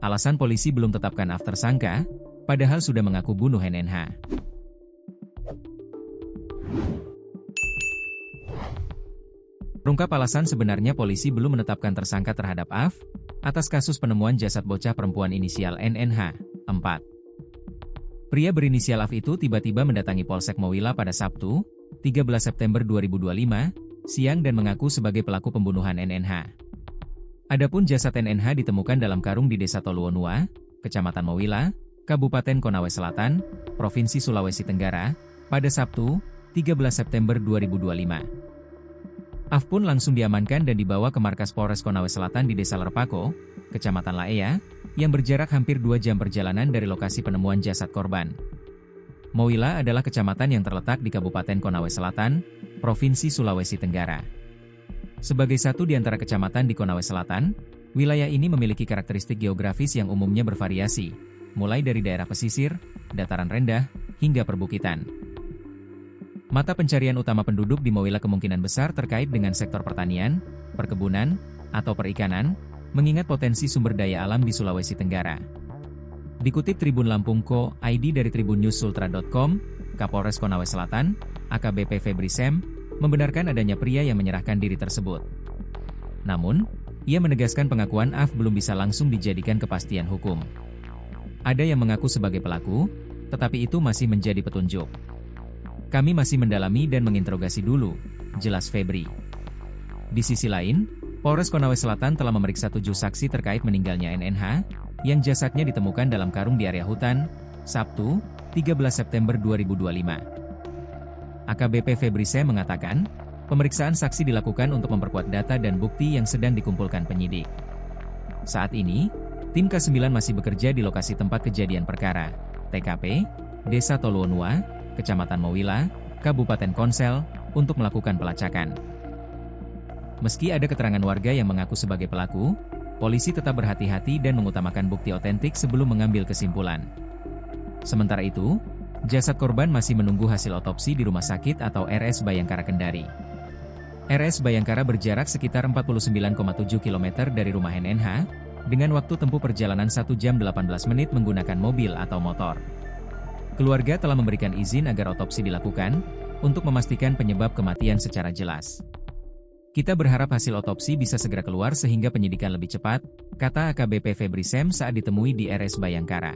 Alasan polisi belum tetapkan Af tersangka, padahal sudah mengaku bunuh NNH. Terungkap alasan sebenarnya polisi belum menetapkan tersangka terhadap Af, atas kasus penemuan jasad bocah perempuan inisial NNH, 4. Pria berinisial Af itu tiba-tiba mendatangi Polsek Mowila pada Sabtu, 13 September 2025, siang dan mengaku sebagai pelaku pembunuhan NNH. Adapun jasad NNH ditemukan dalam karung di Desa Toluonua, Kecamatan Mowila, Kabupaten Konawe Selatan, Provinsi Sulawesi Tenggara, pada Sabtu, 13 September 2025. Af pun langsung diamankan dan dibawa ke markas Polres Konawe Selatan di Desa Lerpako, Kecamatan Laea, yang berjarak hampir 2 jam perjalanan dari lokasi penemuan jasad korban. Mowila adalah kecamatan yang terletak di Kabupaten Konawe Selatan, Provinsi Sulawesi Tenggara. Sebagai satu di antara kecamatan di Konawe Selatan, wilayah ini memiliki karakteristik geografis yang umumnya bervariasi, mulai dari daerah pesisir, dataran rendah, hingga perbukitan. Mata pencarian utama penduduk di Mowila kemungkinan besar terkait dengan sektor pertanian, perkebunan, atau perikanan, mengingat potensi sumber daya alam di Sulawesi Tenggara. Dikutip Tribun Lampung.co.id dari tribunnews.sultra.com, Kapolres Konawe Selatan, AKBP Febri Sem, membenarkan adanya pria yang menyerahkan diri tersebut. Namun, ia menegaskan pengakuan Af belum bisa langsung dijadikan kepastian hukum. Ada yang mengaku sebagai pelaku, tetapi itu masih menjadi petunjuk. Kami masih mendalami dan menginterogasi dulu, jelas Febri. Di sisi lain, Polres Konawe Selatan telah memeriksa 7 saksi terkait meninggalnya NNH, yang jasadnya ditemukan dalam karung di area hutan, Sabtu, 13 September 2025. AKBP Febri Sem mengatakan, pemeriksaan saksi dilakukan untuk memperkuat data dan bukti yang sedang dikumpulkan penyidik. Saat ini, tim K9 masih bekerja di lokasi tempat kejadian perkara, TKP, Desa Toluonua, Kecamatan Mowila, Kabupaten Konsel, untuk melakukan pelacakan. Meski ada keterangan warga yang mengaku sebagai pelaku, polisi tetap berhati-hati dan mengutamakan bukti otentik sebelum mengambil kesimpulan. Sementara itu, jasad korban masih menunggu hasil otopsi di Rumah Sakit atau RS Bayangkara Kendari. RS Bayangkara berjarak sekitar 49,7 km dari rumah NNH, dengan waktu tempuh perjalanan 1 jam 18 menit menggunakan mobil atau motor. Keluarga telah memberikan izin agar otopsi dilakukan, untuk memastikan penyebab kematian secara jelas. Kita berharap hasil otopsi bisa segera keluar sehingga penyidikan lebih cepat, kata AKBP Febri Sem saat ditemui di RS Bayangkara.